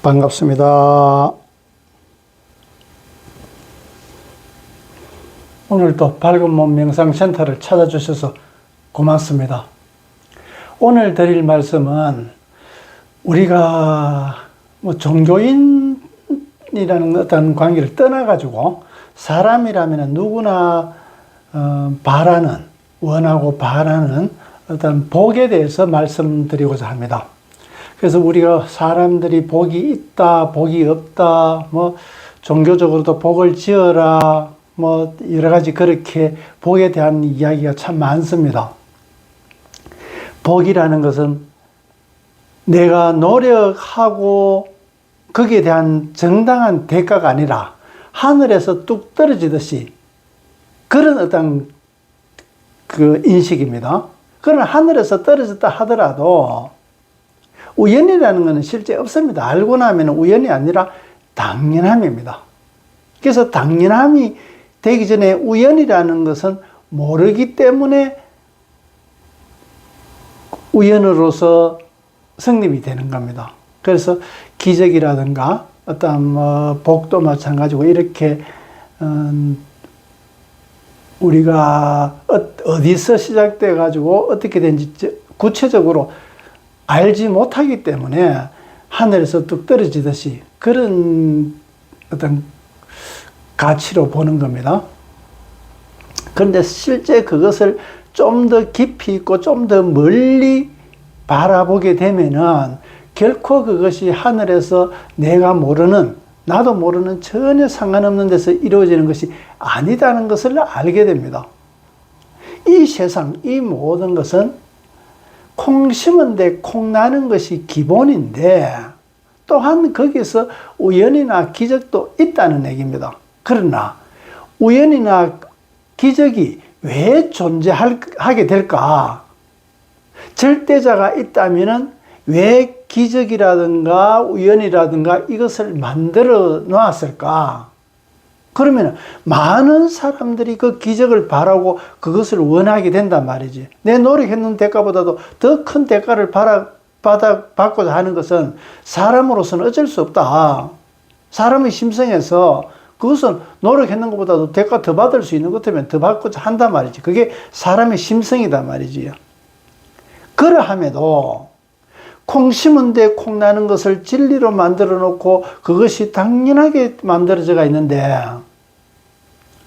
반갑습니다. 오늘도 밝은 몸 명상센터를 찾아주셔서 고맙습니다. 오늘 드릴 말씀은 우리가 종교인이라는 어떤 관계를 떠나가지고 사람이라면 누구나 원하고 바라는 어떤 복에 대해서 말씀드리고자 합니다. 그래서 우리가 사람들이 복이 있다, 복이 없다, 종교적으로도 복을 지어라, 여러 가지 그렇게 복에 대한 이야기가 참 많습니다. 복이라는 것은 내가 노력하고 거기에 대한 정당한 대가가 아니라 하늘에서 뚝 떨어지듯이 그런 어떤 그 인식입니다. 그러나 하늘에서 떨어졌다 하더라도 우연이라는 것은 실제 없습니다. 알고 나면 우연이 아니라 당연함입니다. 그래서 당연함이 되기 전에 우연이라는 것은 모르기 때문에 우연으로서 성립이 되는 겁니다. 그래서 기적이라든가 어떤 복도 마찬가지고 이렇게 우리가 어디서 시작돼 가지고 어떻게 된지 구체적으로 알지 못하기 때문에 하늘에서 뚝 떨어지듯이 그런 어떤 가치로 보는 겁니다. 그런데 실제 그것을 좀 더 깊이 있고 좀 더 멀리 바라보게 되면은 결코 그것이 하늘에서 내가 모르는, 나도 모르는 전혀 상관없는 데서 이루어지는 것이 아니다는 것을 알게 됩니다. 이 세상, 이 모든 것은 콩 심은 데 콩 나는 것이 기본인데 또한 거기서 우연이나 기적도 있다는 얘기입니다. 그러나 우연이나 기적이 왜 존재하게 될까? 절대자가 있다면 왜 기적이라든가 우연이라든가 이것을 만들어 놓았을까? 그러면 많은 사람들이 그 기적을 바라고 그것을 원하게 된단 말이지. 내 노력했는 대가보다도 더 큰 대가를 받고자 하는 것은 사람으로서는 어쩔 수 없다. 사람의 심성에서 그것은 노력했는 것보다도 대가 더 받을 수 있는 것 같으면 더 받고자 한단 말이지. 그게 사람의 심성이단 말이지. 그러함에도 콩 심은 데 콩 나는 것을 진리로 만들어 놓고 그것이 당연하게 만들어져가 있는데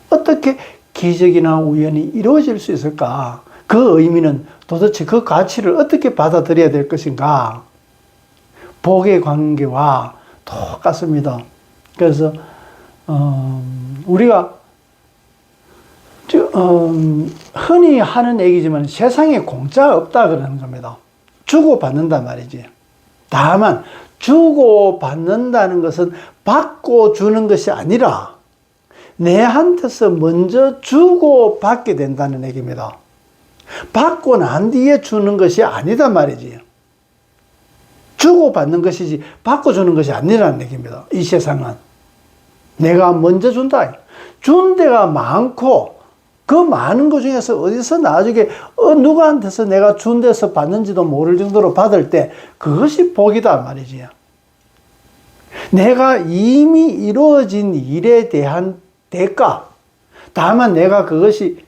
어떻게 기적이나 우연이 이루어질 수 있을까? 그 의미는 도대체 그 가치를 어떻게 받아들여야 될 것인가? 복의 관계와 똑같습니다. 그래서 우리가 흔히 하는 얘기지만 세상에 공짜 없다 그러는 겁니다. 주고받는단 말이지. 다만 주고받는다는 것은 받고 주는 것이 아니라 내한테서 먼저 주고받게 된다는 얘기입니다. 받고 난 뒤에 주는 것이 아니단 말이지. 주고받는 것이지 받고 주는 것이 아니라는 얘기입니다. 이 세상은 내가 먼저 준다. 준 데가 많고 그 많은 것 중에서 어디서 나중에 누구한테서 내가 준 데서 받는지도 모를 정도로 받을 때 그것이 복이다 말이지. 내가 이미 이루어진 일에 대한 대가, 다만 내가 그것이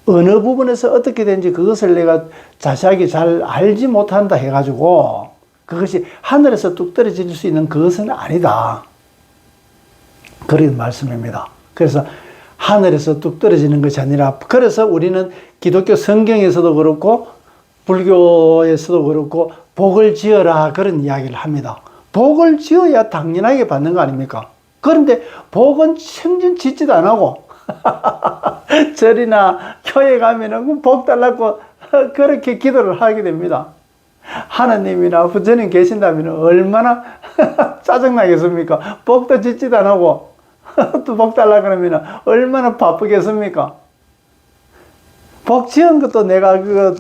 어느 부분에서 어떻게 된지 그것을 내가 자세하게 잘 알지 못한다 해가지고 그것이 하늘에서 뚝 떨어질 수 있는 그것은 아니다. 그런 말씀입니다. 그래서 하늘에서 뚝 떨어지는 것이 아니라, 그래서 우리는 기독교 성경에서도 그렇고 불교에서도 그렇고 복을 지어라 그런 이야기를 합니다. 복을 지어야 당연하게 받는 거 아닙니까? 그런데 복은 천진 짓지도 안 하고 절이나 교회 가면은 복 달라고 그렇게 기도를 하게 됩니다. 하나님이나 부처님 계신다면 얼마나 짜증나겠습니까? 복도 짓지도 안 하고 또 복 달라 그러면 얼마나 바쁘겠습니까? 복 지은 것도 내가 그거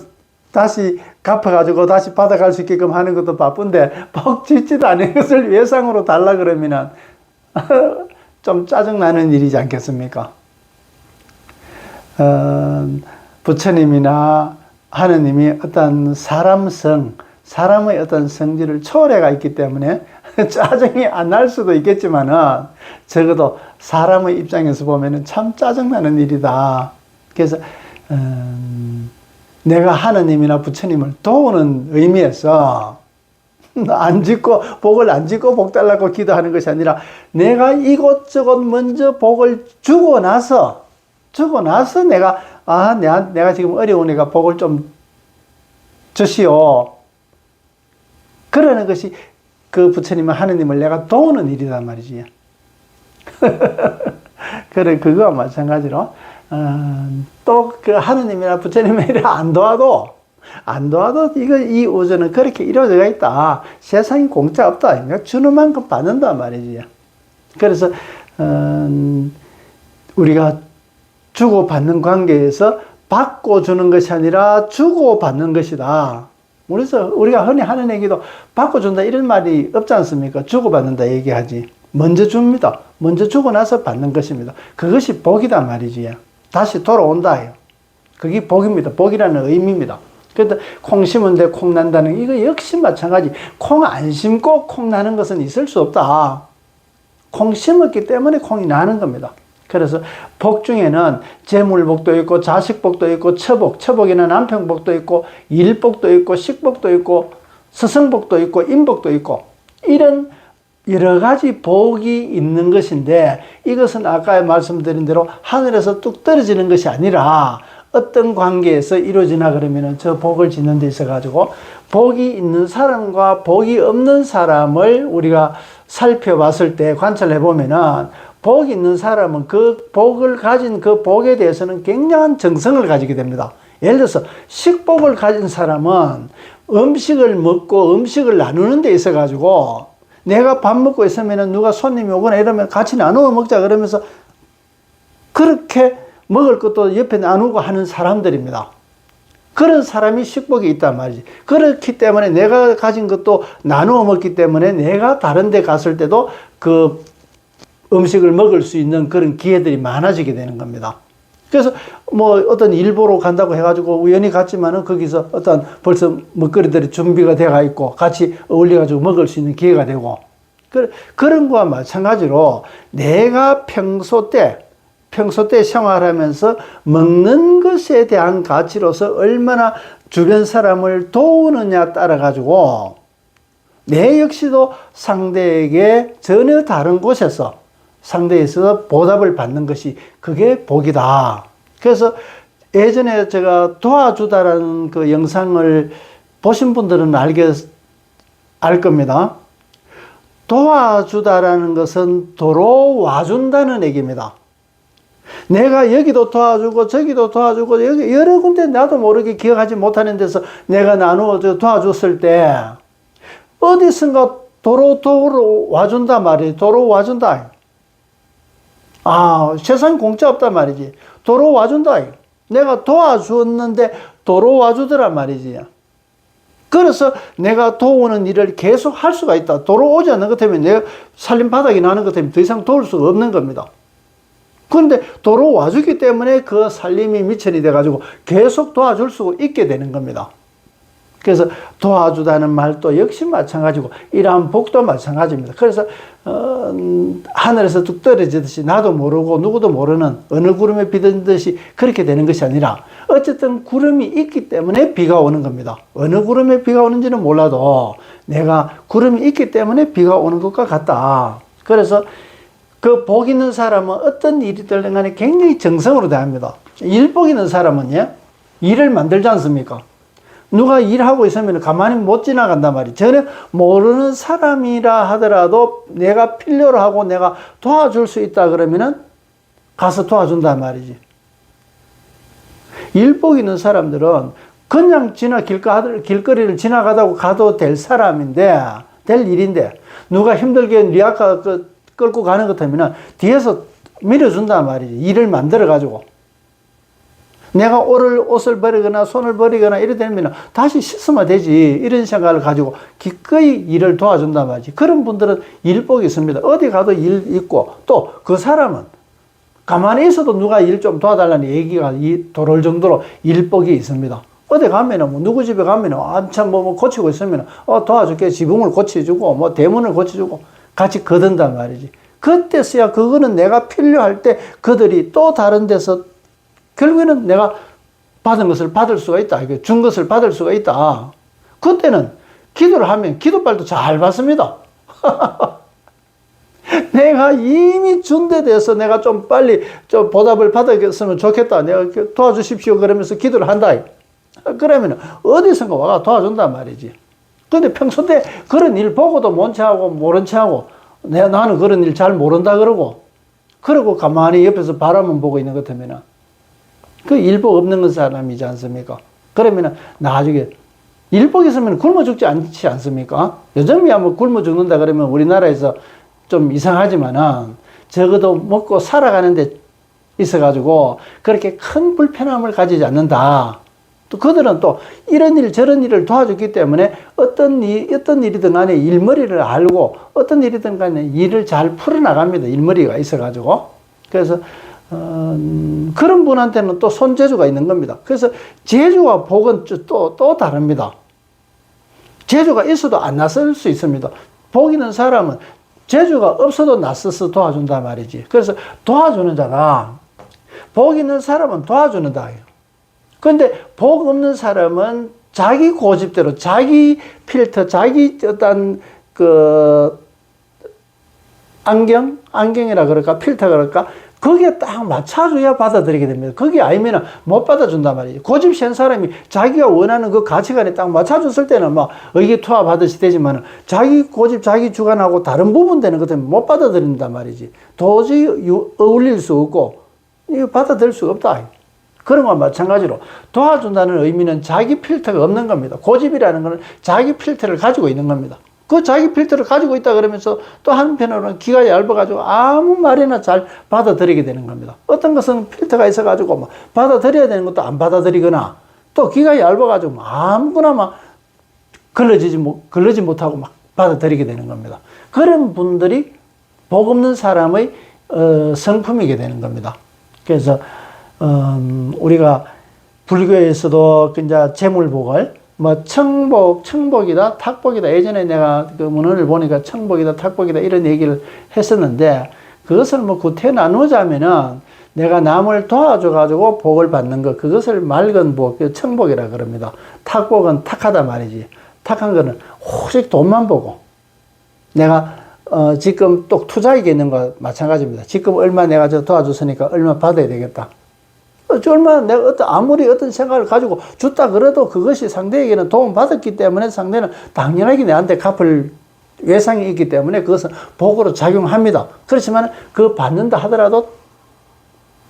다시 갚아가지고 다시 받아갈 수 있게끔 하는 것도 바쁜데 복 짓지도 않은 것을 외상으로 달라 그러면 좀 짜증나는 일이지 않겠습니까? 부처님이나 하느님이 어떤 사람의 어떤 성질을 초월해가 있기 때문에 짜증이 안 날 수도 있겠지만은 적어도 사람의 입장에서 보면은 참 짜증나는 일이다. 그래서 내가 하느님이나 부처님을 도우는 의미에서 안 짓고 복을 안 짓고 복 달라고 기도하는 것이 아니라 내가 이것저것 먼저 복을 주고 나서 내가 내가 지금 어려우니까 복을 좀 주시오. 그러는 것이 그 부처님은 하느님을 내가 도우는 일이란 말이지. 그래, 그거와 마찬가지로, 또 그 하느님이나 부처님이 안 도와도, 이 우주는 그렇게 이루어져 있다. 세상에 공짜 없다. 주는 만큼 받는다 말이지. 그래서, 우리가 주고받는 관계에서 받고 주는 것이 아니라 주고받는 것이다. 그래서 우리가 흔히 하는 얘기도 받고 준다 이런 말이 없지 않습니까? 주고받는다 얘기하지. 먼저 줍니다. 먼저 주고 나서 받는 것입니다. 그것이 복이다 말이지. 다시 돌아온다. 그게 복입니다. 복이라는 의미입니다. 그런데 콩 심은 데 콩 난다는 이거 역시 마찬가지. 콩 안 심고 콩 나는 것은 있을 수 없다. 콩 심었기 때문에 콩이 나는 겁니다. 그래서 복 중에는 재물복도 있고 자식복도 있고 처복에는 남편복도 있고 일복도 있고 식복도 있고 스승복도 있고 인복도 있고 이런 여러 가지 복이 있는 것인데 이것은 아까 말씀드린 대로 하늘에서 뚝 떨어지는 것이 아니라 어떤 관계에서 이루어지나 그러면은 저 복을 짓는 데 있어 가지고 복이 있는 사람과 복이 없는 사람을 우리가 살펴봤을 때 관찰해 보면은 복이 있는 사람은 그 복을 가진 그 복에 대해서는 굉장한 정성을 가지게 됩니다. 예를 들어서 식복을 가진 사람은 음식을 먹고 음식을 나누는 데 있어 가지고 내가 밥 먹고 있으면 누가 손님이 오거나 이러면 같이 나누어 먹자 그러면서 그렇게 먹을 것도 옆에 나누고 하는 사람들입니다. 그런 사람이 식복이 있단 말이지. 그렇기 때문에 내가 가진 것도 나누어 먹기 때문에 내가 다른 데 갔을 때도 그 음식을 먹을 수 있는 그런 기회들이 많아지게 되는 겁니다. 그래서 뭐 어떤 일보러 간다고 해가지고 우연히 갔지만은 거기서 어떤 벌써 먹거리들이 준비가 돼가 있고 같이 어울려가지고 먹을 수 있는 기회가 되고 그런 거와 마찬가지로 내가 평소 때 생활하면서 먹는 것에 대한 가치로서 얼마나 주변 사람을 도우느냐 따라 가지고 내 역시도 상대에게 전혀 다른 곳에서 상대에서 보답을 받는 것이 그게 복이다. 그래서 예전에 제가 도와주다라는 그 영상을 보신 분들은 알 겁니다. 도와주다라는 것은 도로 와준다는 얘기입니다. 내가 여기도 도와주고 저기도 도와주고 여기 여러 군데 나도 모르게 기억하지 못하는 데서 내가 나누어 도와줬을 때 어디선가 도로 와준다 말이에요. 도로 와준다. 세상에 공짜 없단 말이지. 도로 와준다. 내가 도와주었는데 도로 와주더란 말이지. 그래서 내가 도우는 일을 계속 할 수가 있다. 도로 오지 않는 것 때문에 내가 살림바닥이 나는 것 때문에 더 이상 도울 수가 없는 겁니다. 그런데 도로 와주기 때문에 그 살림이 미천이 돼가지고 계속 도와줄 수 있게 되는 겁니다. 그래서 도와주다는 말도 역시 마찬가지고 이러한 복도 마찬가지입니다. 그래서 하늘에서 뚝 떨어지듯이 나도 모르고 누구도 모르는 어느 구름에 비든듯이 그렇게 되는 것이 아니라 어쨌든 구름이 있기 때문에 비가 오는 겁니다. 어느 구름에 비가 오는지는 몰라도 내가 구름이 있기 때문에 비가 오는 것과 같다. 그래서 그 복 있는 사람은 어떤 일이든 간에 굉장히 정성으로 대합니다. 일복 있는 사람은 일을 만들지 않습니까? 누가 일하고 있으면 가만히 못 지나간단 말이에요. 전혀 모르는 사람이라 하더라도 내가 필요로 하고 내가 도와줄 수 있다 그러면은 가서 도와준단 말이지. 일복 있는 사람들은 그냥 길거리를 지나가다고 가도 될 사람인데, 될 일인데, 누가 힘들게 리아카 끌고 가는 것 같으면 뒤에서 밀어준단 말이지. 일을 만들어가지고. 내가 옷을 버리거나 손을 버리거나 이래 되면 다시 씻으면 되지. 이런 생각을 가지고 기꺼이 일을 도와준단 말이지. 그런 분들은 일복이 있습니다. 어디 가도 일 있고 또 그 사람은 가만히 있어도 누가 일 좀 도와달라는 얘기가 돌을 정도로 일복이 있습니다. 어디 가면은, 뭐, 누구 집에 가면은, 한참 뭐 고치고 있으면, 도와줄게. 지붕을 고쳐주고, 뭐, 대문을 고쳐주고, 같이 거둔단 말이지. 그때서야 그거는 내가 필요할 때 그들이 또 다른 데서, 결국에는 내가 받은 것을 받을 수가 있다. 준 것을 받을 수가 있다. 그때는 기도를 하면 기도빨도 잘 받습니다. 내가 이미 준 데 대해서 내가 좀 빨리 좀 보답을 받았으면 좋겠다. 내가 도와주십시오. 그러면서 기도를 한다. 그러면 어디선가 와가 도와준단 말이지. 근데 평소 때 그런 일 보고도 못 채하고 모른 채하고 나는 그런 일 잘 모른다 그러고 가만히 옆에서 바라만 보고 있는 것 같으면 그 일복 없는 사람이지 않습니까? 그러면 나중에 일복 있으면 굶어 죽지 않지 않습니까? 요즘이야 뭐 굶어 죽는다 그러면 우리나라에서 좀 이상하지만은 적어도 먹고 살아가는 데 있어가지고 그렇게 큰 불편함을 가지지 않는다. 또 그들은 또 이런 일 저런 일을 도와줬기 때문에 어떤 일이든 간에 일머리를 알고 어떤 일이든 간에 일을 잘 풀어나갑니다. 일머리가 있어가지고. 그래서 그런 분한테는 또 손재주가 있는 겁니다. 그래서 재주와 복은 또 다릅니다. 재주가 있어도 안 나설 수 있습니다. 복 있는 사람은 재주가 없어도 낯서서 도와준단 말이지. 그래서 도와주는 자가 복 있는 사람은 도와주는 자예요. 그런데 복 없는 사람은 자기 고집대로 자기 필터, 자기 어떤 그 안경이라 그럴까 필터 그럴까 거기에 딱 맞춰줘야 받아들이게 됩니다. 거기 아니면 못 받아준단 말이에요. 고집 센 사람이 자기가 원하는 그 가치관에 딱 맞춰줬을 때는 막 의기투합하듯이 되지만 자기 고집, 자기 주관하고 다른 부분 되는 것 때문에 못 받아들인단 말이지. 도저히 어울릴 수 없고 이거 받아들일 수 없다. 그런 거와 마찬가지로 도와준다는 의미는 자기 필터가 없는 겁니다. 고집이라는 것은 자기 필터를 가지고 있는 겁니다. 그 자기 필터를 가지고 있다 그러면서 또 한편으로는 기가 얇아가지고 아무 말이나 잘 받아들이게 되는 겁니다. 어떤 것은 필터가 있어가지고 막 받아들여야 되는 것도 안 받아들이거나 또 기가 얇아가지고 아무거나 막 걸러지 못하고 막 받아들이게 되는 겁니다. 그런 분들이 복 없는 사람의 성품이게 되는 겁니다. 그래서 우리가 불교에서도 이제 재물복을 뭐 청복이다 탁복이다 예전에 내가 그 문헌을 보니까 청복이다 탁복이다 이런 얘기를 했었는데 그것을 뭐 구태 나누자면은 내가 남을 도와줘 가지고 복을 받는 것 그것을 맑은 복 청복이라 그럽니다. 탁복은 탁하다 말이지. 탁한 거는 오직 돈만 보고 내가 지금 또 투자액이 있는 거 마찬가지입니다. 지금 얼마 내가 저 도와줬으니까 얼마 받아야 되겠다. 얼마 내가 아무리 어떤 생각을 가지고 줬다 그래도 그것이 상대에게는 도움받았기 때문에 상대는 당연하게 내한테 갚을 예상이 있기 때문에 그것은 복으로 작용합니다. 그렇지만 그 받는다 하더라도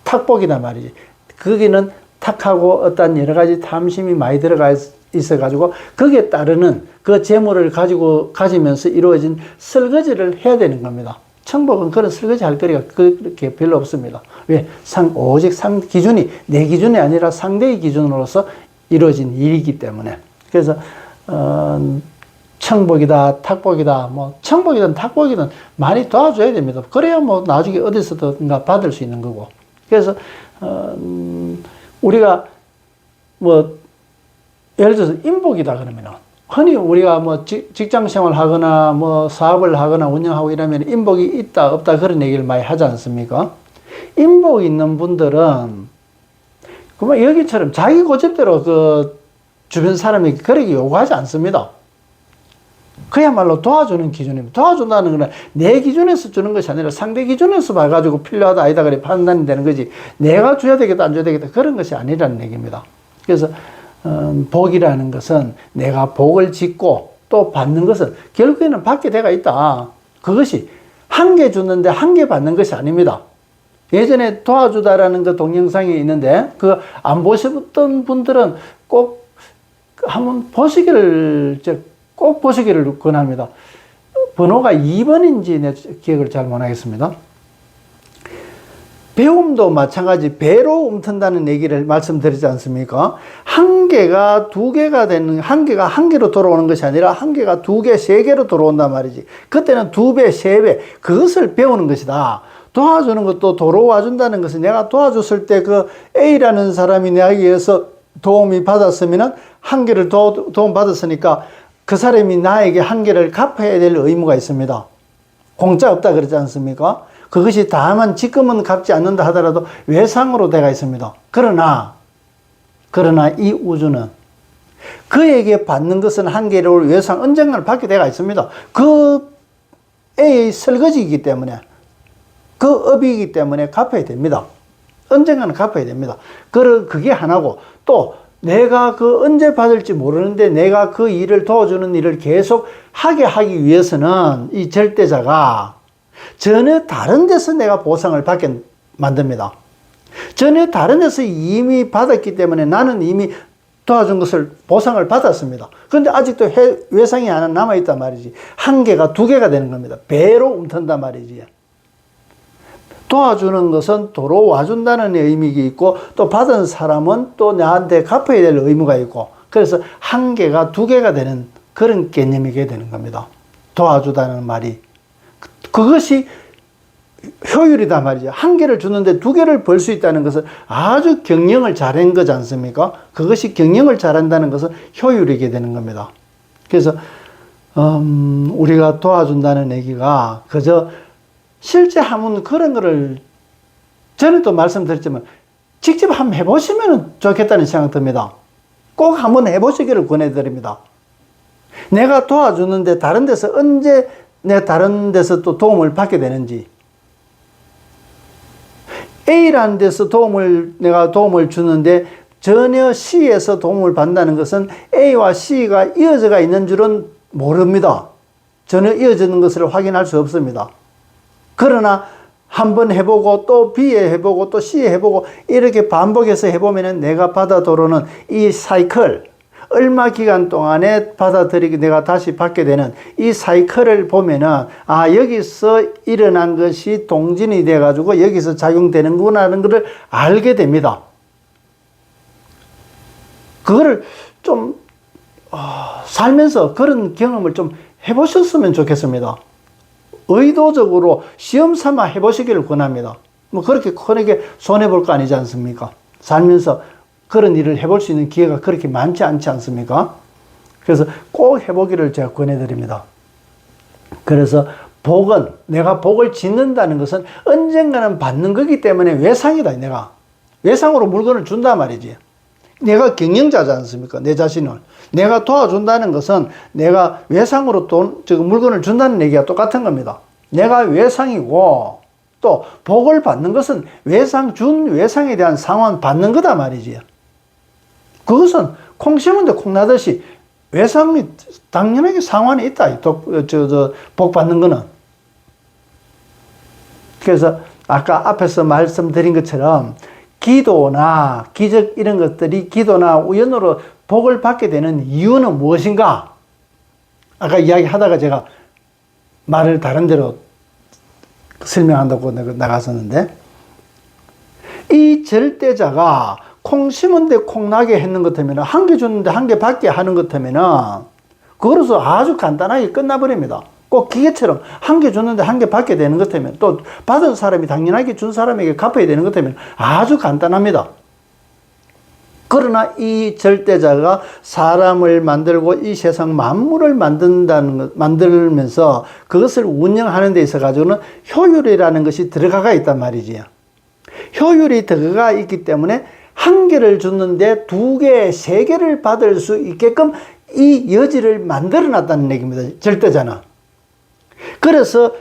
탁복이다 말이지. 거기는 탁하고 어떤 여러 가지 탐심이 많이 들어가 있어가지고 거기에 따르는 그 재물을 가지면서 이루어진 설거지를 해야 되는 겁니다. 청복은 그런 설거지 할 거리가 그렇게 별로 없습니다. 왜? 오직 기준이 내 기준이 아니라 상대의 기준으로서 이루어진 일이기 때문에. 그래서, 청복이다, 탁복이다, 뭐, 청복이든 탁복이든 많이 도와줘야 됩니다. 그래야 뭐 나중에 어디서든가 받을 수 있는 거고. 그래서, 우리가 뭐, 예를 들어서 인복이다 그러면은, 흔히 우리가 뭐 직장 생활 하거나 뭐 사업을 하거나 운영하고 이러면 인복이 있다 없다 그런 얘기를 많이 하지 않습니까? 인복 있는 분들은 그만 여기처럼 자기 고집대로 그 주변 사람에게 그렇게 요구하지 않습니다. 그야말로 도와주는 기준입니다. 도와준다는 것은 내 기준에서 주는 것이 아니라 상대 기준에서 봐가지고 필요하다 아니다 그래 판단이 되는 거지 내가 줘야 되겠다 안 줘야 되겠다 그런 것이 아니라는 얘기입니다. 그래서 복이라는 것은 내가 복을 짓고 또 받는 것은 결국에는 받게 돼가 있다. 그것이 한 개 주는데 한 개 받는 것이 아닙니다. 예전에 도와주다라는 그 동영상이 있는데 그 안 보셨던 분들은 꼭 한번 꼭 보시기를 권합니다. 번호가 2번인지 내 기억을 잘 못하겠습니다. 배움도 마찬가지 배로 움튼다는 얘기를 말씀드리지 않습니까? 한 개가 두 개가 되는, 한 개가 한 개로 돌아오는 것이 아니라 한 개가 두 개, 세 개로 돌아온단 말이지. 그때는 두 배, 세 배, 그것을 배우는 것이다. 도와주는 것도 돌아와 준다는 것은 내가 도와줬을 때 그 A라는 사람이 내게 의해서 도움이 받았으면은 한계를 도움 받았으니까 그 사람이 나에게 한계를 갚아야 될 의무가 있습니다. 공짜 없다 그러지 않습니까? 그것이 다만 지금은 갚지 않는다 하더라도 외상으로 돼가 있습니다. 그러나 이 우주는 그에게 받는 것은 한계를 외상 언젠가는 받게 돼가 있습니다. 그 애의 설거지이기 때문에, 그 업이기 때문에 갚아야 됩니다. 언젠가는 갚아야 됩니다. 그게 하나고, 또 내가 그 언제 받을지 모르는데 내가 그 일을 도와주는 일을 계속 하기 위해서는 이 절대자가 전혀 다른 데서 내가 보상을 받게 만듭니다. 전혀 다른 데서 이미 받았기 때문에 나는 이미 도와준 것을 보상을 받았습니다. 그런데 아직도 외상이 하나 남아있단 말이지. 한계가 두 개가 되는 겁니다. 배로 움튼단 말이지. 도와주는 것은 도로 와준다는 의미가 있고, 또 받은 사람은 또 나한테 갚아야 될 의무가 있고, 그래서 한계가 두 개가 되는 그런 개념이게 되는 겁니다. 도와주다는 말이. 그것이 효율이다 말이죠. 한 개를 주는데 두 개를 벌 수 있다는 것은 아주 경영을 잘한 거지 않습니까? 그것이 경영을 잘한다는 것은 효율이게 되는 겁니다. 그래서 우리가 도와준다는 얘기가 그저 실제 하면 그런 거를 전에도 말씀드렸지만 직접 한번 해보시면 좋겠다는 생각 듭니다. 꼭 한번 해보시기를 권해드립니다. 내가 도와주는데 다른 데서 언제 내가 다른 데서 또 도움을 받게 되는지, A라는 데서 내가 도움을 주는데 전혀 C에서 도움을 받는다는 것은 A와 C가 이어져가 있는 줄은 모릅니다. 전혀 이어지는 것을 확인할 수 없습니다. 그러나 한번 해보고 또 B에 해보고 또 C에 해보고 이렇게 반복해서 해보면 내가 받아 들어오는 이 사이클, 얼마 기간 동안에 받아들이게 내가 다시 받게 되는 이 사이클을 보면은, 아, 여기서 일어난 것이 동진이 돼가지고 여기서 작용되는구나 하는 것을 알게 됩니다. 그거를 좀 살면서 그런 경험을 좀 해보셨으면 좋겠습니다. 의도적으로 시험 삼아 해보시기를 권합니다. 뭐 그렇게 크게 손해볼 거 아니지 않습니까? 살면서 그런 일을 해볼 수 있는 기회가 그렇게 많지 않지 않습니까? 그래서 꼭 해보기를 제가 권해드립니다. 그래서 복은, 내가 복을 짓는다는 것은 언젠가는 받는 거기 때문에 외상이다. 내가 외상으로 물건을 준단 말이지. 내가 경영자지 않습니까? 내 자신을. 내가 도와준다는 것은 내가 외상으로 물건을 준다는 얘기가 똑같은 겁니다. 내가 외상이고, 또 복을 받는 것은 외상에 대한 상환 받는 거다 말이지. 그것은 콩 심은데 콩 나듯이 외상이 당연하게 상환이 있다. 복 받는 거는. 그래서 아까 앞에서 말씀드린 것처럼 기도나 기적 이런 것들이 기도나 우연으로 복을 받게 되는 이유는 무엇인가? 아까 이야기하다가 제가 말을 다른 데로 설명한다고 나갔었는데, 이 절대자가 콩 심은데 콩 나게 했는 것 같으면, 한 개 줬는데 한 개 받게 하는 것 같으면 그거로서 아주 간단하게 끝나버립니다. 꼭 기계처럼 한 개 줬는데 한 개 받게 되는 것 같으면, 또 받은 사람이 당연하게 준 사람에게 갚아야 되는 것 같으면 아주 간단합니다. 그러나 이 절대자가 사람을 만들고 이 세상 만물을 만들면서 그것을 운영하는 데 있어 가지고는 효율이라는 것이 들어가 있단 말이지요. 효율이 들어가 있기 때문에 한 개를 줬는데 두 개, 세 개를 받을 수 있게끔 이 여지를 만들어 놨다는 얘기입니다. 절대자는. 그래서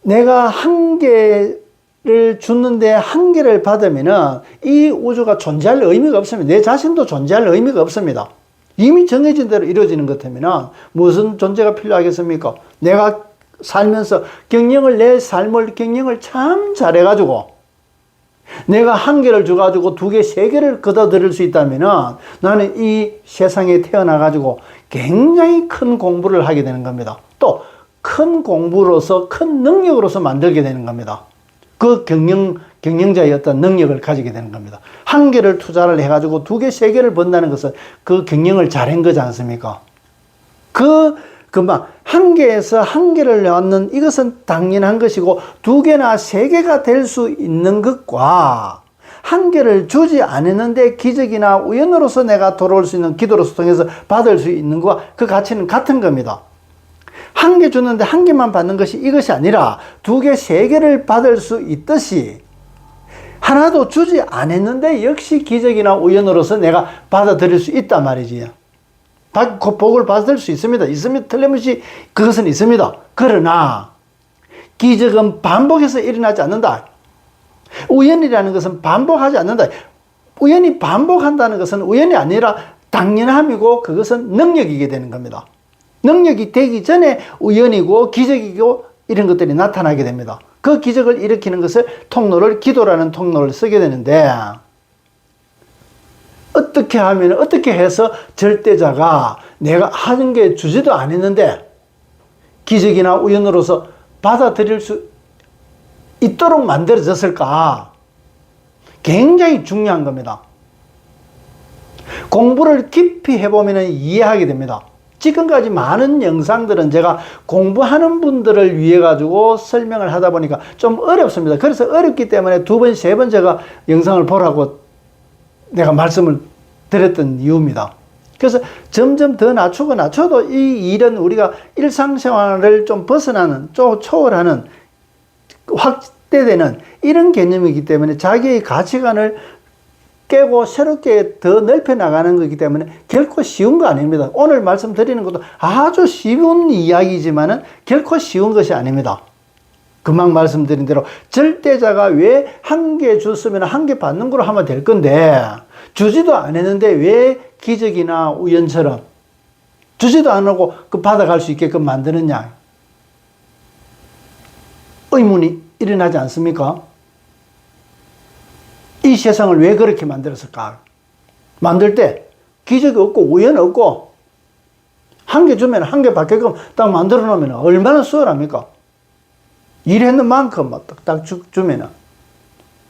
내가 한 개를 줬는데 한 개를 받으면은 이 우주가 존재할 의미가 없습니다. 내 자신도 존재할 의미가 없습니다. 이미 정해진 대로 이루어지는 것 같으면은 무슨 존재가 필요하겠습니까? 내가 살면서 내 삶을 경영을 참 잘해가지고 내가 한 개를 줘가지고 두 개, 세 개를 걷어들일 수 있다면은 나는 이 세상에 태어나가지고 굉장히 큰 공부를 하게 되는 겁니다. 또 큰 공부로서, 큰 능력으로서 만들게 되는 겁니다. 그 경영자의 어떤 능력을 가지게 되는 겁니다. 한 개를 투자를 해가지고 두 개, 세 개를 번다는 것은 그 경영을 잘한 거지 않습니까? 한 개에서 한 개를 낳는 이것은 당연한 것이고, 두 개나 세 개가 될 수 있는 것과 한계를 주지 않았는데 기적이나 우연으로서 내가 돌아올 수 있는 기도로서 통해서 받을 수 있는 것과 그 가치는 같은 겁니다. 한 개 주는데 한 개만 받는 것이 이것이 아니라 두 개, 세 개를 받을 수 있듯이 하나도 주지 않았는데 역시 기적이나 우연으로서 내가 받아들일 수 있단 말이지. 복을 받을 수 있습니다. 있습니다. 틀림없이 그것은 있습니다. 그러나 기적은 반복해서 일어나지 않는다. 우연이라는 것은 반복하지 않는다. 우연히 반복한다는 것은 우연이 아니라 당연함이고 그것은 능력이게 되는 겁니다. 능력이 되기 전에 우연이고 기적이고 이런 것들이 나타나게 됩니다. 그 기적을 일으키는 것을 통로를 기도라는 통로를 쓰게 되는데 어떻게 하면 어떻게 해서 절대자가 내가 하는 게 주지도 않았는데 기적이나 우연으로서 받아들일 수 있도록 만들어졌을까? 굉장히 중요한 겁니다. 공부를 깊이 해보면 이해하게 됩니다. 지금까지 많은 영상들은 제가 공부하는 분들을 위해 가지고 설명을 하다 보니까 좀 어렵습니다. 그래서 어렵기 때문에 두 번, 세 번 제가 영상을 보라고 내가 말씀을 드렸던 이유입니다. 그래서 점점 더 낮춰도 이 일은 우리가 일상생활을 좀 벗어나는, 좀 초월하는, 확대되는 이런 개념이기 때문에 자기의 가치관을 깨고 새롭게 더 넓혀 나가는 거기 때문에 결코 쉬운 거 아닙니다. 오늘 말씀드리는 것도 아주 쉬운 이야기지만은 결코 쉬운 것이 아닙니다. 금방 말씀드린 대로 절대자가 왜 한 개 줬으면 한 개 받는 걸로 하면 될 건데 주지도 않았는데 왜 기적이나 우연처럼 주지도 안 하고 그 받아갈 수 있게끔 만드느냐? 의문이 일어나지 않습니까? 이 세상을 왜 그렇게 만들었을까? 만들 때 기적이 없고 우연 없고 한 개 주면 한 개 받게끔 딱 만들어 놓으면 얼마나 수월합니까? 일했는 만큼 딱 주면은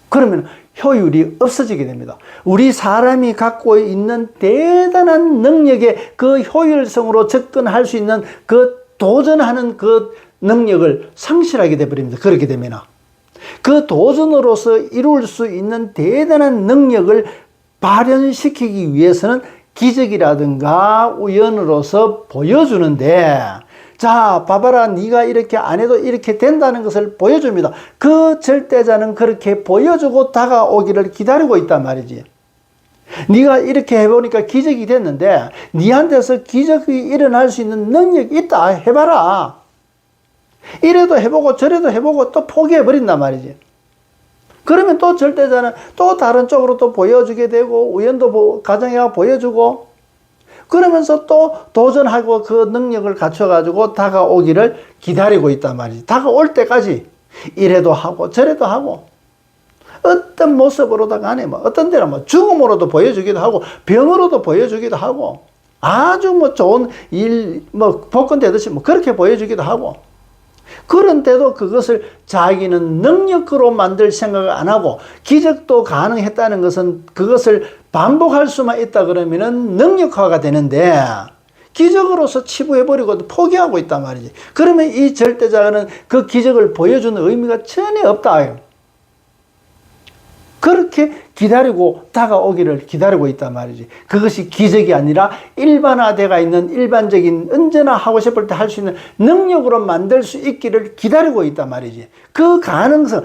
그러면 효율이 없어지게 됩니다. 우리 사람이 갖고 있는 대단한 능력에 그 효율성으로 접근할 수 있는 그 도전하는 그 능력을 상실하게 되어버립니다. 그렇게 되면 그 도전으로서 이룰 수 있는 대단한 능력을 발현시키기 위해서는 기적이라든가 우연으로서 보여주는데 자 봐봐라 네가 이렇게 안 해도 이렇게 된다는 것을 보여줍니다. 그 절대자는 그렇게 보여주고 다가오기를 기다리고 있단 말이지. 네가 이렇게 해보니까 기적이 됐는데 네한테서 기적이 일어날 수 있는 능력이 있다 해봐라. 이래도 해보고 저래도 해보고 또 포기해버린단 말이지. 그러면 또 절대자는 또 다른 쪽으로 또 보여주게 되고 우연도 가정해가 보여주고 그러면서 또 도전하고 그 능력을 갖춰가지고 다가오기를 기다리고 있단 말이지. 다가올 때까지 이래도 하고 저래도 하고 어떤 모습으로도 간에 뭐 어떤 데는 뭐 죽음으로도 보여주기도 하고 병으로도 보여주기도 하고 아주 뭐 좋은 일 뭐 복권 되듯이 뭐 그렇게 보여주기도 하고 그런데도 그것을 자기는 능력으로 만들 생각을 안 하고 기적도 가능했다는 것은 그것을 반복할 수만 있다 그러면은 능력화가 되는데 기적으로서 치부해버리고 포기하고 있단 말이지. 그러면 이 절대자는 그 기적을 보여주는 의미가 전혀 없다. 그렇게 기다리고 다가오기를 기다리고 있단 말이지. 그것이 기적이 아니라 일반화되어 있는 일반적인 언제나 하고 싶을 때 할 수 있는 능력으로 만들 수 있기를 기다리고 있단 말이지. 그 가능성,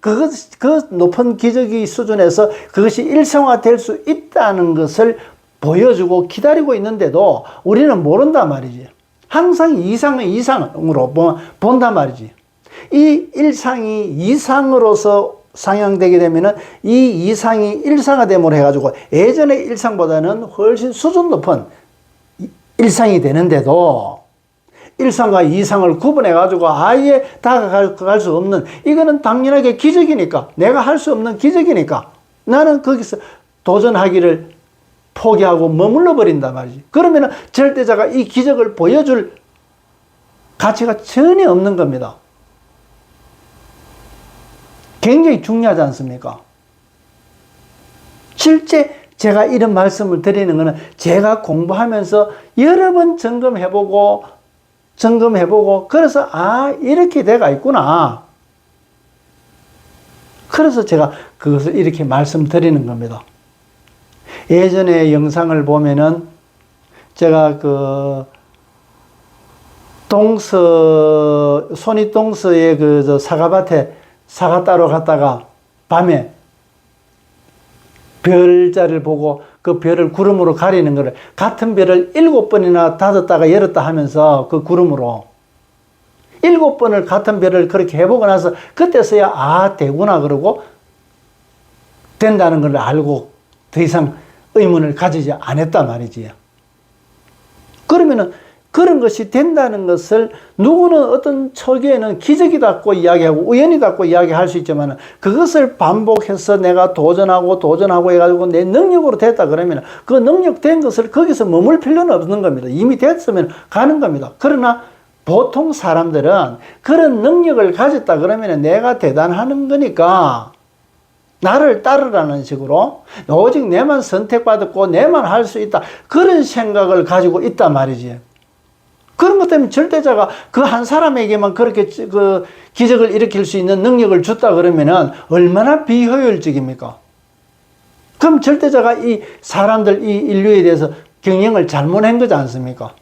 그 높은 기적의 수준에서 그것이 일상화될 수 있다는 것을 보여주고 기다리고 있는데도 우리는 모른단 말이지. 항상 이상으로 본단 말이지. 이 일상이 이상으로서 상향되게 되면은 이 이상이 일상화됨으로 해가지고 예전의 일상보다는 훨씬 수준 높은 일상이 되는데도 일상과 이상을 구분해가지고 아예 다가갈 수 없는 이거는 당연하게 기적이니까 내가 할 수 없는 기적이니까 나는 거기서 도전하기를 포기하고 머물러 버린단 말이지. 그러면은 절대자가 이 기적을 보여줄 가치가 전혀 없는 겁니다. 굉장히 중요하지 않습니까? 실제 제가 이런 말씀을 드리는 것은 제가 공부하면서 여러 번 점검해보고 그래서 이렇게 돼가 있구나. 그래서 제가 그것을 이렇게 말씀드리는 겁니다. 예전에 영상을 보면은 제가 그 손익동서의 그 사과밭에 사과 따러 갔다가 밤에 별자를 보고 그 별을 구름으로 가리는 거를 같은 별을 7번이나 닫았다가 열었다 하면서 그 구름으로 7번을 같은 별을 그렇게 해보고 나서 그때서야 아 되구나 그러고 된다는 걸 알고 더 이상 의문을 가지지 않았단 말이지요. 그러면은 그런 것이 된다는 것을 누구는 어떤 초기에는 기적이다고 이야기하고 우연이다고 이야기할 수 있지만 그것을 반복해서 내가 도전하고 해가지고 내 능력으로 됐다 그러면 그 능력 된 것을 거기서 머물 필요는 없는 겁니다. 이미 됐으면 가는 겁니다. 그러나 보통 사람들은 그런 능력을 가졌다 그러면 내가 대단하는 거니까 나를 따르라는 식으로 오직 내만 선택받았고 내만 할 수 있다 그런 생각을 가지고 있단 말이지. 그런 것 때문에 절대자가 그 한 사람에게만 그렇게 그 기적을 일으킬 수 있는 능력을 줬다 그러면은 얼마나 비효율적입니까? 그럼 절대자가 이 사람들, 이 인류에 대해서 경영을 잘못한 거지 않습니까?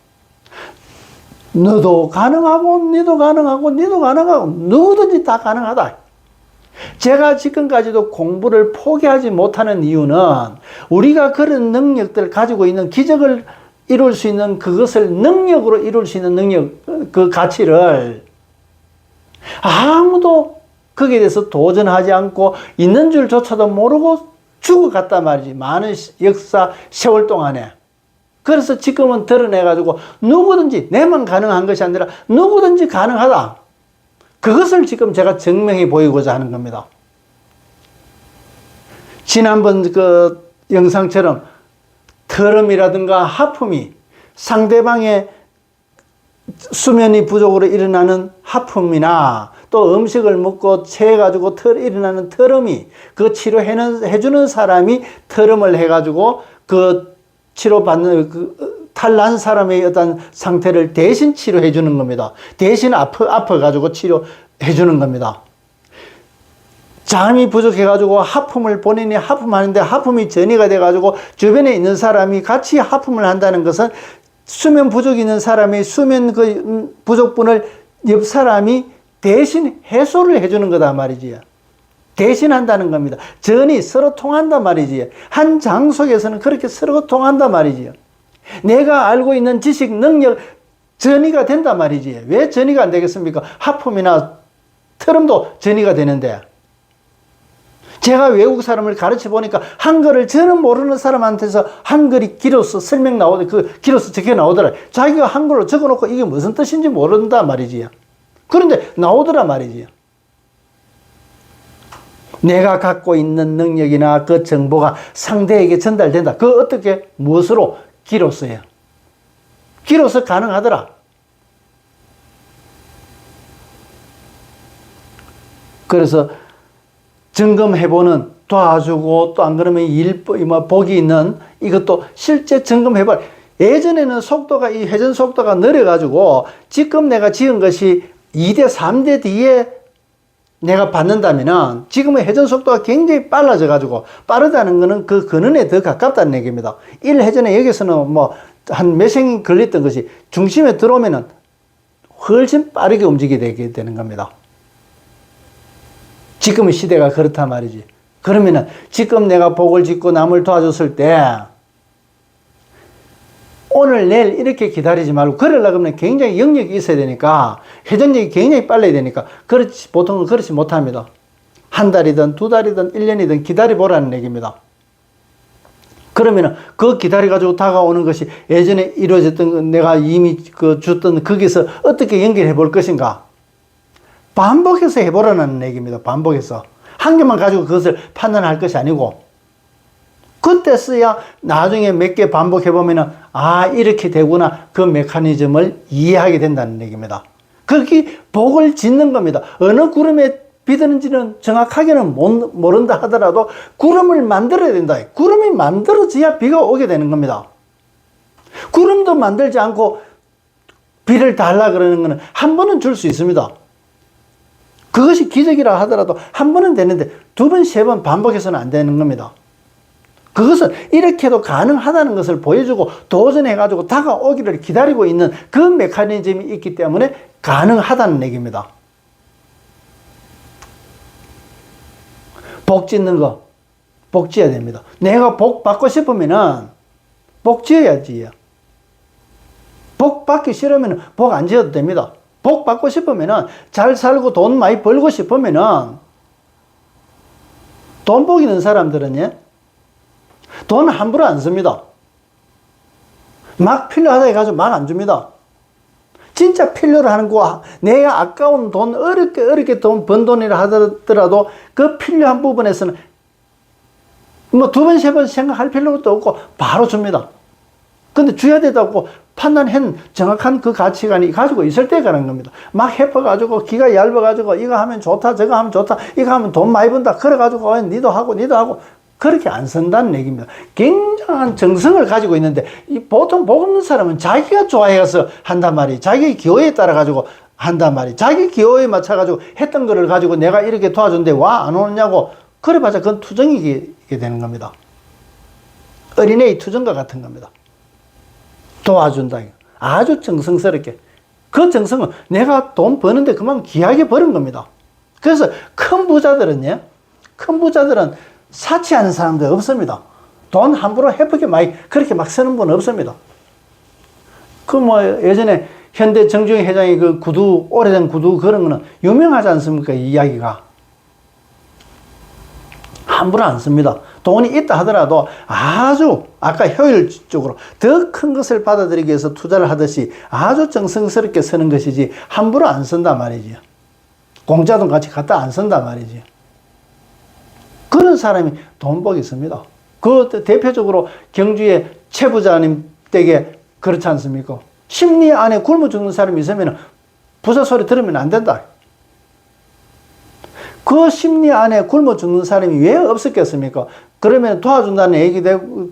너도 가능하고, 니도 가능하고, 니도 가능하고, 누구든지 다 가능하다. 제가 지금까지도 공부를 포기하지 못하는 이유는 우리가 그런 능력들을 가지고 있는 기적을 이룰 수 있는 그것을 능력으로 이룰 수 있는 능력, 그 가치를 아무도 거기에 대해서 도전하지 않고 있는 줄조차도 모르고 죽어갔단 말이지. 많은 역사, 세월 동안에. 그래서 지금은 드러내가지고 누구든지 내만 가능한 것이 아니라 누구든지 가능하다. 그것을 지금 제가 증명해 보이고자 하는 겁니다. 지난번 그 영상처럼 트럼이라든가 하품이 상대방의 수면이 부족으로 일어나는 하품이나 또 음식을 먹고 체해가지고 일어나는 트럼이 그 치료해주는 사람이 트럼을 해가지고 그 치료받는 그 탈난 사람의 어떤 상태를 대신 치료해주는 겁니다. 대신 아파가지고 치료해주는 겁니다. 잠이 부족해가지고 하품을 본인이 하품하는데 하품이 전이가 돼가지고 주변에 있는 사람이 같이 하품을 한다는 것은 수면 부족이 있는 사람이 수면 그 부족분을 옆 사람이 대신 해소를 해주는 거다 말이지요. 대신한다는 겁니다. 전이 서로 통한단 말이지요. 한 장소에서는 그렇게 서로 통한단 말이지요. 내가 알고 있는 지식, 능력, 전이가 된단 말이지요. 왜 전이가 안 되겠습니까? 하품이나 트럼도 전이가 되는데. 제가 외국 사람을 가르쳐 보니까 한글을 저는 모르는 사람한테서 한글이 기로서 설명 그 기로서 적혀 나오더라. 자기가 한글로 적어 놓고 이게 무슨 뜻인지 모른다 말이지요. 그런데 나오더라 말이지요. 내가 갖고 있는 능력이나 그 정보가 상대에게 전달된다. 그 어떻게? 무엇으로? 기로서요. 기로서 가능하더라. 그래서 점검해보는 도와주고 또 안 그러면 복이 있는 이것도 실제 점검해봐. 예전에는 속도가 이 회전 속도가 느려가지고 지금 내가 지은 것이 2대 3대 뒤에 내가 받는다면은 지금의 회전 속도가 굉장히 빨라져가지고 빠르다는 거는 그 근원에 더 가깝다는 얘기입니다. 1회전에 여기서는 뭐 한 몇 생이 걸렸던 것이 중심에 들어오면은 훨씬 빠르게 움직이게 되는 겁니다. 지금의 시대가 그렇단 말이지. 그러면은 지금 내가 복을 짓고 남을 도와줬을 때 오늘 내일 이렇게 기다리지 말고 그러려고 하면 굉장히 영역이 있어야 되니까 회전력이 굉장히 빨라야 되니까 보통은 그렇지 못합니다. 한 달이든 두 달이든 1년이든 기다려보라는 얘기입니다. 그러면은 그 기다려가지고 다가오는 것이 예전에 이루어졌던 내가 이미 줬던 거기서 어떻게 연결해 볼 것인가? 반복해서 해보라는 얘기입니다. 반복해서. 한 개만 가지고 그것을 판단할 것이 아니고 그때서야 나중에 몇 개 반복해보면은 아 이렇게 되구나 그 메커니즘을 이해하게 된다는 얘기입니다. 그게 복을 짓는 겁니다. 어느 구름에 비드는지는 정확하게는 모른다 하더라도 구름을 만들어야 된다. 구름이 만들어져야 비가 오게 되는 겁니다. 구름도 만들지 않고 비를 달라 그러는 것은 한 번은 줄 수 있습니다. 그것이 기적이라 하더라도 한 번은 되는데 두 번, 세 번 반복해서는 안 되는 겁니다. 그것은 이렇게도 가능하다는 것을 보여주고 도전해가지고 다가오기를 기다리고 있는 그 메커니즘이 있기 때문에 가능하다는 얘기입니다. 복 짓는 거, 복 지어야 됩니다. 내가 복 받고 싶으면은 복 지어야지. 복 받기 싫으면 복 안 지어도 됩니다. 복 받고 싶으면은 잘 살고 돈 많이 벌고 싶으면은 돈 복 있는 사람들은 돈 함부로 안 씁니다. 막 필요하다 해가지고 막 안 줍니다. 진짜 필요로 하는 거, 내가 아까운 돈, 어렵게 번 돈이라 하더라도 그 필요한 부분에서는 뭐 두 번, 세 번 생각할 필요도 없고 바로 줍니다. 근데 줘야 되다고 판단한 정확한 그 가치관이 가지고 있을 때 가는 겁니다. 막 해퍼가지고, 기가 얇아가지고, 이거 하면 좋다, 저거 하면 좋다, 이거 하면 돈 많이 번다, 그래가지고, 니도 하고, 그렇게 안 쓴다는 얘기입니다. 굉장한 정성을 가지고 있는데, 보통 복 없는 사람은 자기가 좋아해서 한단 말이에요. 자기 기호에 따라가지고 한단 말이에요. 자기 기호에 맞춰가지고 했던 거를 가지고 내가 이렇게 도와준데 와, 안 오느냐고, 그래봤자 그건 투정이게 되는 겁니다. 어린애의 투정과 같은 겁니다. 도와준다. 아주 정성스럽게. 그 정성은 내가 돈 버는데 그만큼 귀하게 버는 겁니다. 그래서 큰 부자들은 사치하는 사람들 없습니다. 돈 함부로 해프게 많이 그렇게 막 쓰는 분 없습니다. 그 뭐 예전에 현대 정주영 회장이 그 구두, 오래된 구두 그런 거는 유명하지 않습니까? 이 이야기가. 함부로 안 씁니다. 돈이 있다 하더라도 아주 아까 효율적으로 더 큰 것을 받아들이기 위해서 투자를 하듯이 아주 정성스럽게 쓰는 것이지 함부로 안 쓴단 말이지. 공짜돈 같이 갖다 안 쓴단 말이지. 그런 사람이 돈복이 있습니다. 그 대표적으로 경주의 최부자님 댁에 그렇지 않습니까? 심리 안에 굶어 죽는 사람이 있으면 부자 소리 들으면 안 된다. 그 심리 안에 굶어 죽는 사람이 왜 없었겠습니까? 그러면 도와준다는 얘기 되고,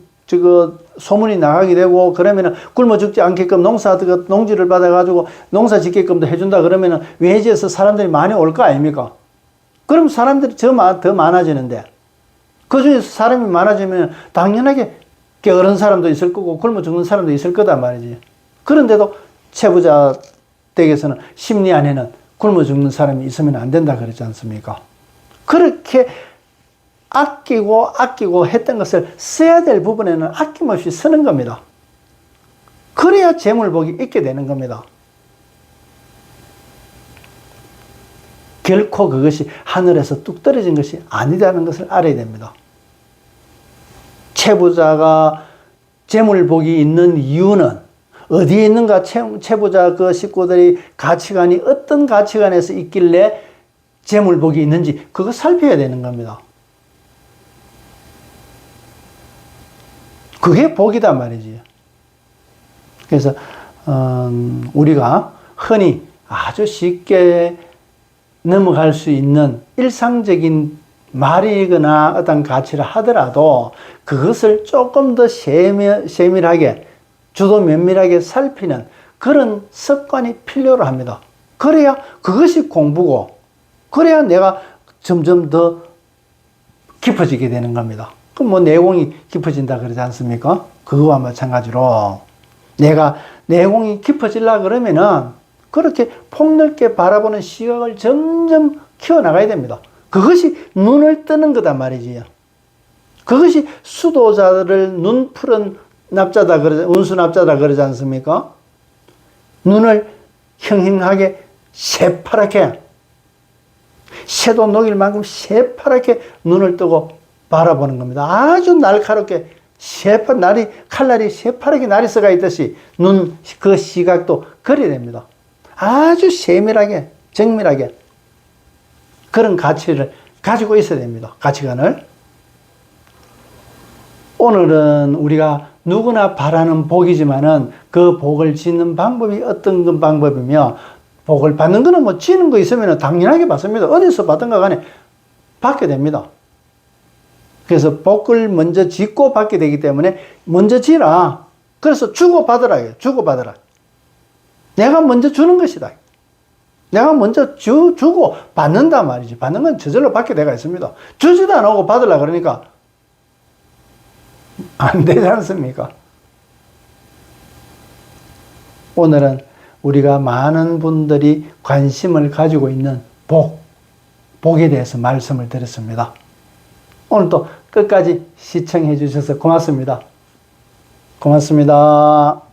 소문이 나가게 되고, 그러면 굶어 죽지 않게끔 농지를 받아가지고 농사 짓게끔도 해준다 그러면 외지에서 사람들이 많이 올 거 아닙니까? 그럼 사람들이 더 많아지는데, 그 중에서 사람이 많아지면 당연하게 게으른 사람도 있을 거고, 굶어 죽는 사람도 있을 거단 말이지. 그런데도 최부자 댁에서는 심리 안에는 굶어 죽는 사람이 있으면 안 된다 그랬지 않습니까? 그렇게 아끼고 했던 것을 써야 될 부분에는 아낌없이 쓰는 겁니다. 그래야 재물복이 있게 되는 겁니다. 결코 그것이 하늘에서 뚝 떨어진 것이 아니라는 것을 알아야 됩니다. 채부자가 재물복이 있는 이유는 어디에 있는가? 채부자 그 식구들이 가치관이 어떤 가치관에서 있길래 재물복이 있는지 그거 살펴야 되는 겁니다. 그게 복이단 말이지. 그래서 우리가 흔히 아주 쉽게 넘어갈 수 있는 일상적인 말이거나 어떤 가치를 하더라도 그것을 조금 더 세밀하게 주도 면밀하게 살피는 그런 습관이 필요로 합니다. 그래야 그것이 공부고, 그래야 내가 점점 더 깊어지게 되는 겁니다. 그럼 뭐 내공이 깊어진다 그러지 않습니까? 그거와 마찬가지로 내가 내공이 깊어지려 그러면은 그렇게 폭넓게 바라보는 시각을 점점 키워나가야 됩니다. 그것이 눈을 뜨는 거단 말이지. 그것이 수도자를 눈 푸른 납자다 운수납자다 그러지 않습니까? 눈을 형형하게 새파랗게, 새도 녹일 만큼 새파랗게 눈을 뜨고 바라보는 겁니다. 아주 날카롭게 칼날이 새파랗게 날이 썩어 있듯이 그 시각도 그려야 됩니다. 아주 세밀하게, 정밀하게 그런 가치를 가지고 있어야 됩니다. 가치관을. 오늘은 우리가 누구나 바라는 복이지만은 그 복을 짓는 방법이 어떤 방법이며, 복을 받는 거는 뭐 지는 거 있으면 당연하게 받습니다. 어디서 받든가 간에 받게 됩니다. 그래서 복을 먼저 짓고 받게 되기 때문에 먼저 지라. 그래서 주고받으라. 내가 먼저 주는 것이다. 내가 먼저 주고 받는단 말이지. 받는 건 저절로 받게 돼가 있습니다. 주지도 안 하고 받으려 그러니까 안 되지 않습니까? 오늘은 우리가 많은 분들이 관심을 가지고 있는 복에 대해서 말씀을 드렸습니다. 오늘도 끝까지 시청해 주셔서 고맙습니다. 고맙습니다.